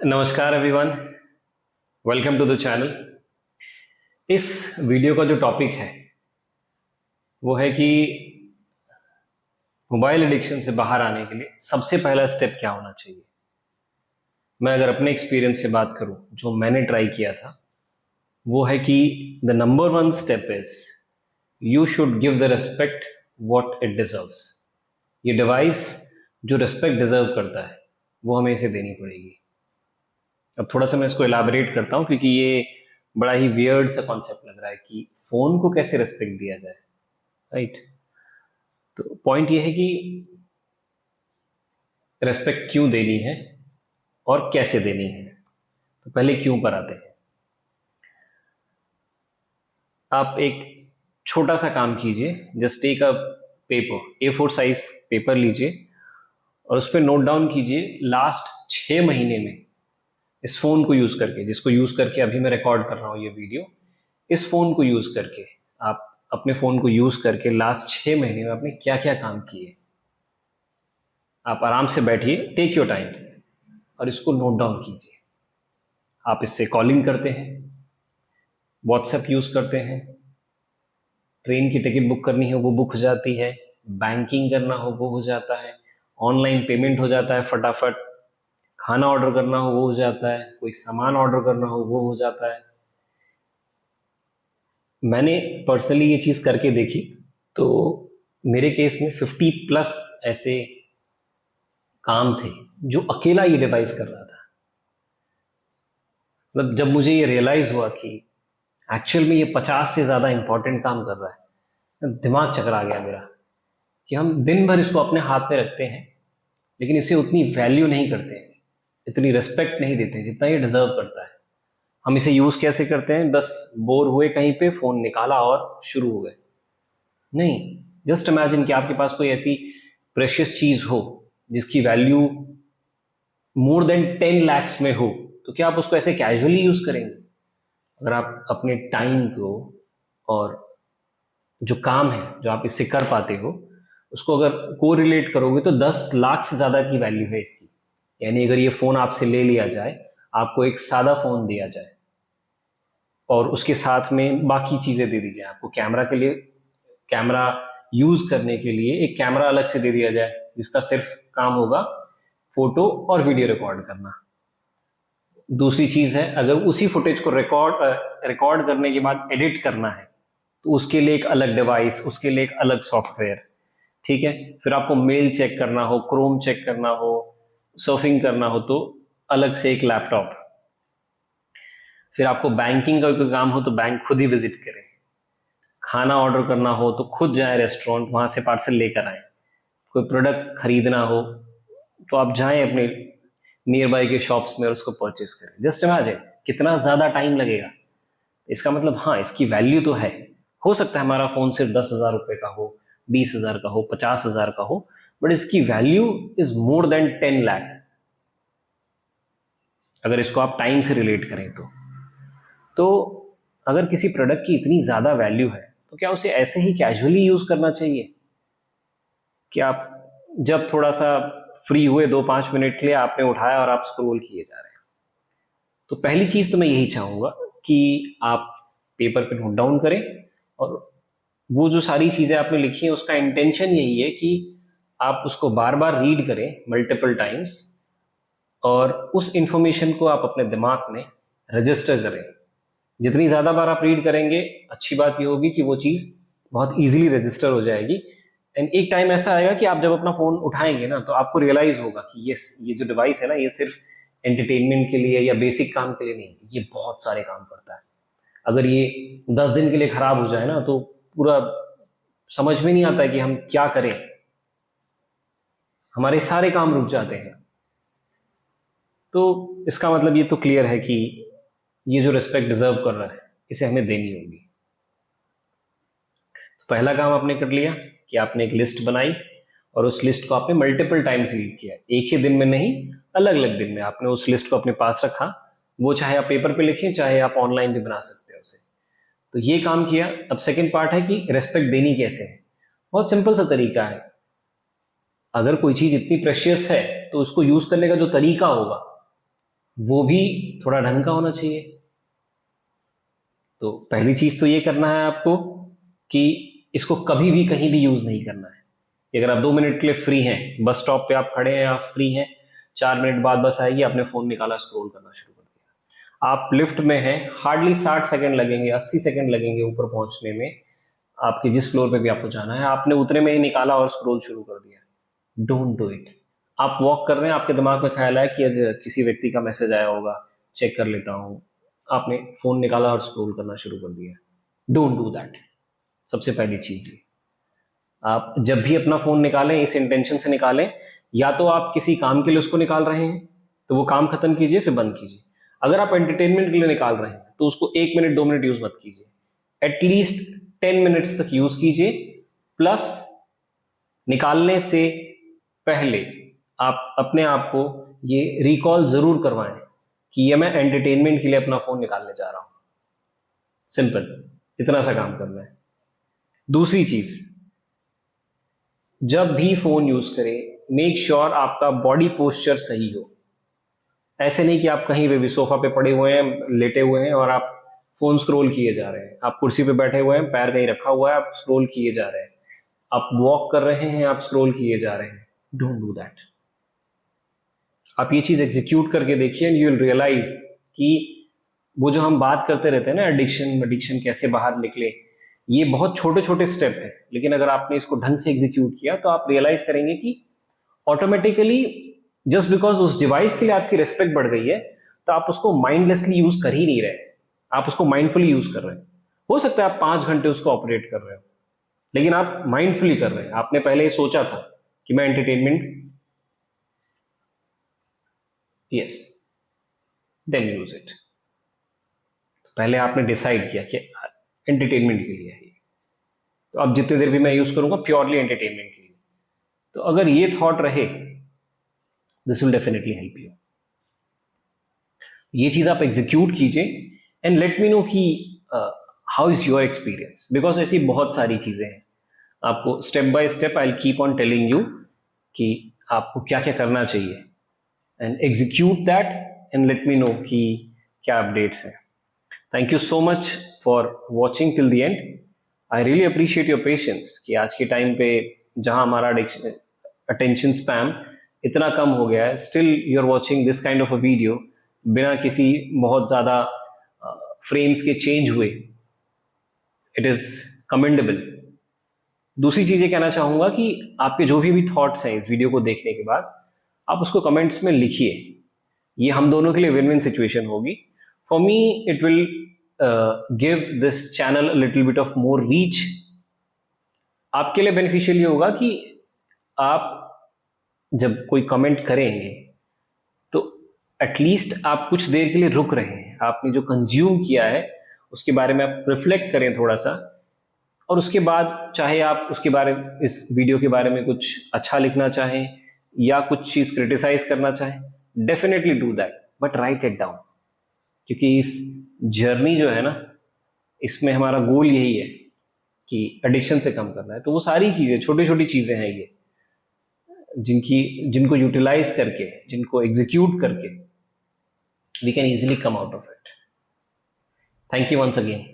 नमस्कार everyone, welcome to the channel. इस video का जो टॉपिक है वो है कि मोबाइल एडिक्शन से बाहर आने के लिए सबसे पहला स्टेप क्या होना चाहिए। मैं अगर अपने एक्सपीरियंस से बात करूं, जो मैंने ट्राई किया था, वो है कि the number one step is you should give the respect what it deserves. ये डिवाइस जो रिस्पेक्ट डिजर्व करता है वो हमें इसे देनी पड़ेगी। अब थोड़ा सा मैं इसको इलाबोरेट करता हूँ क्योंकि ये बड़ा ही वियर्ड सा कॉन्सेप्ट लग रहा है कि फोन को कैसे रिस्पेक्ट दिया जाए, राइट। तो पॉइंट ये है कि रेस्पेक्ट क्यों देनी है और कैसे देनी है। तो पहले क्यों पर आते हैं। आप एक छोटा सा काम कीजिए, just take a paper, A4 size paper लीजिए और उस पर नोट डाउन कीजिए लास्ट 6 महीने में इस फोन को यूज करके, जिसको यूज करके अभी मैं रिकॉर्ड कर रहा हूं ये वीडियो, इस फोन को यूज करके आप अपने फोन को यूज करके लास्ट 6 महीने में आपने क्या क्या काम किए। आप आराम से बैठिए, टेक योर टाइम और इसको नोट डाउन कीजिए। आप इससे कॉलिंग करते हैं, व्हाट्सएप यूज करते हैं, ट्रेन की टिकट बुक करनी हो वो बुक हो जाती है, बैंकिंग करना हो वो हो जाता है, ऑनलाइन पेमेंट हो जाता है फटाफट, खाना ऑर्डर करना हो वो हो जाता है, कोई सामान ऑर्डर करना हो वो हो जाता है। मैंने पर्सनली ये चीज करके देखी तो मेरे केस में 50+ ऐसे काम थे जो अकेला ये डिवाइस कर रहा था। मतलब जब मुझे ये रियलाइज हुआ कि एक्चुअल में ये 50 से ज्यादा इंपॉर्टेंट काम कर रहा है, दिमाग चकरा गया मेरा कि हम दिन भर इसको अपने हाथ में रखते हैं लेकिन इसे उतनी वैल्यू नहीं करते हैं, इतनी रिस्पेक्ट नहीं देते जितना ये डिजर्व करता है। हम इसे यूज कैसे करते हैं, बस बोर हुए कहीं पे फोन निकाला और शुरू हो गए। नहीं, जस्ट इमेजिन कि आपके पास कोई ऐसी प्रेशियस चीज हो जिसकी वैल्यू मोर देन 10 lakhs में हो, तो क्या आप उसको ऐसे कैजुअली यूज करेंगे? अगर आप अपने टाइम को और जो काम है जो आप इससे कर पाते हो उसको अगर को रिलेट करोगे तो 10 लाख से ज्यादा की वैल्यू है इसकी। यानी अगर ये फोन आपसे ले लिया जाए, आपको एक सादा फोन दिया जाए और उसके साथ में बाकी चीजें दे दी जाए, आपको कैमरा के लिए, कैमरा यूज करने के लिए एक कैमरा अलग से दे दिया जाए जिसका सिर्फ काम होगा फोटो और वीडियो रिकॉर्ड करना। दूसरी चीज है, अगर उसी फुटेज को रिकॉर्ड करने के बाद एडिट करना है तो उसके लिए एक अलग डिवाइस, उसके लिए एक अलग सॉफ्टवेयर, ठीक है। फिर आपको मेल चेक करना हो, क्रोम चेक करना हो, सर्फिंग करना हो तो अलग से एक लैपटॉप। फिर आपको बैंकिंग का कोई काम हो तो बैंक खुद ही विजिट करें, खाना ऑर्डर करना हो तो खुद जाए रेस्टोरेंट, वहां से पार्सल लेकर आए, कोई प्रोडक्ट खरीदना हो तो आप जाएं अपने नियर बाई के शॉप्स में और उसको परचेस करें। जस्ट इमेजिन कितना ज्यादा टाइम लगेगा। इसका मतलब हाँ, इसकी वैल्यू तो है। हो सकता है हमारा फोन सिर्फ 10,000 रुपए का हो, 20,000 का हो, 50,000 का हो, बट इसकी value is more than 10 lakh अगर इसको आप टाइम से रिलेट करें तो अगर किसी प्रोडक्ट की इतनी ज्यादा वैल्यू है तो क्या उसे ऐसे ही कैजुअली यूज करना चाहिए कि आप जब थोड़ा सा फ्री हुए 2-5 मिनट के लिए आपने उठाया और आप स्क्रॉल किए जा रहे हैं। तो पहली चीज तो मैं यही चाहूंगा कि आप पेपर पे नोट डाउन करें और वो जो सारी चीजें आपने लिखी है उसका इंटेंशन यही है कि आप उसको बार बार रीड करें मल्टीपल टाइम्स और उस इंफॉर्मेशन को आप अपने दिमाग में रजिस्टर करें। जितनी ज्यादा बार आप रीड करेंगे, अच्छी बात ये होगी कि वो चीज बहुत इजीली रजिस्टर हो जाएगी। एंड एक टाइम ऐसा आएगा कि आप जब अपना फोन उठाएंगे ना तो आपको रियलाइज होगा कि ये जो डिवाइस है ना, ये सिर्फ एंटरटेनमेंट के लिए या बेसिक काम के लिए नहीं, ये बहुत सारे काम करता है। अगर ये 10 दिन के लिए खराब हो जाए ना तो पूरा समझ में नहीं आता कि हम क्या करें, हमारे सारे काम रुक जाते हैं। तो इसका मतलब ये तो क्लियर है कि ये जो रिस्पेक्ट डिजर्व कर रहा है इसे हमें देनी होगी। तो पहला काम आपने कर लिया कि आपने एक लिस्ट बनाई और उस लिस्ट को आपने मल्टीपल टाइम्स रीड किया, एक ही दिन में नहीं, अलग अलग दिन में आपने उस लिस्ट को अपने पास रखा। वो चाहे आप पेपर पे लिखें, चाहे आप ऑनलाइन भी बना सकते हो उसे। तो ये काम किया। अब सेकंड पार्ट है कि रेस्पेक्ट देनी कैसे है। बहुत सिंपल सा तरीका है। अगर कोई चीज इतनी प्रेशियस है तो उसको यूज करने का जो तरीका होगा वो भी थोड़ा ढंग का होना चाहिए। तो पहली चीज तो ये करना है आपको कि इसको कभी भी कहीं भी यूज नहीं करना है। कि अगर आप 2 मिनट के लिए फ्री हैं, बस स्टॉप पे आप खड़े हैं, आप फ्री हैं, 4 मिनट बाद बस आएगी, आपने फोन निकाला, स्क्रॉल करना शुरू कर दिया। आप लिफ्ट में हैं, हार्डली 60 सेकंड लगेंगे, 80 सेकंड लगेंगे ऊपर पहुंचने में, आपके जिस फ्लोर पे भी आपको जाना है, आपने उतने में ही निकाला और स्क्रॉल शुरू कर दिया। Don't do it. आप वॉक कर रहे हैं, आपके दिमाग में ख्याल आया कि आज किसी व्यक्ति का मैसेज आया होगा, चेक कर लेता हूँ, आपने फोन निकाला और स्क्रॉल करना शुरू कर दिया। Don't do that. सबसे पहली चीज ये, आप जब भी अपना फोन निकालें इस इंटेंशन से निकालें, या तो आप किसी काम के लिए उसको निकाल रहे हैं तो वो काम खत्म कीजिए फिर बंद कीजिए। अगर आप एंटरटेनमेंट के लिए निकाल रहे हैं तो उसको 1 मिनट 2 मिनट यूज मत कीजिए, एटलीस्ट 10 मिनट्स तक यूज कीजिए। प्लस निकालने से पहले आप अपने आप को ये रिकॉल जरूर करवाएं कि ये मैं एंटरटेनमेंट के लिए अपना फोन निकालने जा रहा हूं। सिंपल, इतना सा काम करना है। दूसरी चीज, जब भी फोन यूज करें मेक श्योर आपका बॉडी पोस्चर सही हो। ऐसे नहीं कि आप कहीं पे भी सोफा पे पड़े हुए हैं, लेटे हुए हैं और आप फोन स्क्रॉल किए जा रहे हैं, आप कुर्सी पे बैठे हुए हैं, पैर कहीं रखा हुआ है, आप स्क्रॉल किए जा रहे हैं, आप वॉक कर रहे हैं, आप स्क्रॉल किए जा रहे हैं। Don't do that. आप ये चीज एग्जीक्यूट करके देखिए एंड यू विल रियलाइज कि वो जो हम बात करते रहते हैं ना, एडिक्शन एडिक्शन कैसे बाहर निकले, ये बहुत छोटे छोटे स्टेप है, लेकिन अगर आपने इसको ढंग से एग्जीक्यूट किया तो आप रियलाइज करेंगे कि ऑटोमेटिकली, जस्ट बिकॉज उस डिवाइस के लिए आपकी रिस्पेक्ट बढ़ गई है, तो आप उसको माइंडलेसली यूज कर ही नहीं रहे, आप उसको माइंडफुली यूज कर रहे हैं। हो सकता है आप 5 घंटे उसको ऑपरेट कर रहे हो, लेकिन आप माइंडफुली कर रहे हैं। आपने पहले ये सोचा था कि मैं entertainment, yes, then use it. पहले आपने डिसाइड किया कि एंटरटेनमेंट के लिए है ये, तो अब जितनी देर भी मैं यूज करूंगा प्योरली एंटरटेनमेंट के लिए। तो अगर ये थॉट रहे, this will definitely help you. ये चीज आप एग्जीक्यूट कीजिए एंड लेट मी नो कि how is your experience, because ऐसी बहुत सारी चीजें हैं। आपको step by step I will keep on telling you कि आपको क्या क्या करना चाहिए, and execute that and let me know कि क्या अपडेट्स हैं। Thank you so much for watching till the end. I really appreciate your patience कि आज के टाइम पे जहां हमारा अटेंशन स्पैम इतना कम हो गया है, still you are watching this kind of a video बिना किसी बहुत ज्यादा फ्रेम्स के चेंज हुए। It is commendable. दूसरी चीज ये कहना चाहूंगा कि आपके जो भी थॉट्स हैं इस वीडियो को देखने के बाद, आप उसको कमेंट्स में लिखिए। ये हम दोनों के लिए विन विन सिचुएशन होगी। For me it will give this channel little bit of more reach. आपके लिए बेनिफिशियल ये होगा कि आप जब कोई कमेंट करेंगे तो एटलीस्ट आप कुछ देर के लिए रुक रहे हैं, आपने जो कंज्यूम किया है उसके बारे में आप रिफ्लेक्ट करें थोड़ा सा, और उसके बाद चाहे आप उसके बारे में, इस वीडियो के बारे में कुछ अच्छा लिखना चाहें या कुछ चीज क्रिटिसाइज करना चाहें, definitely do that, but right it down. क्योंकि इस जर्नी जो है ना, इसमें हमारा गोल यही है कि एडिक्शन से कम करना है। तो वो सारी चीजें, छोटी छोटी चीजें हैं ये, जिनको यूटिलाइज करके, जिनको एग्जीक्यूट करके we can easily come out of it. Thank you once again.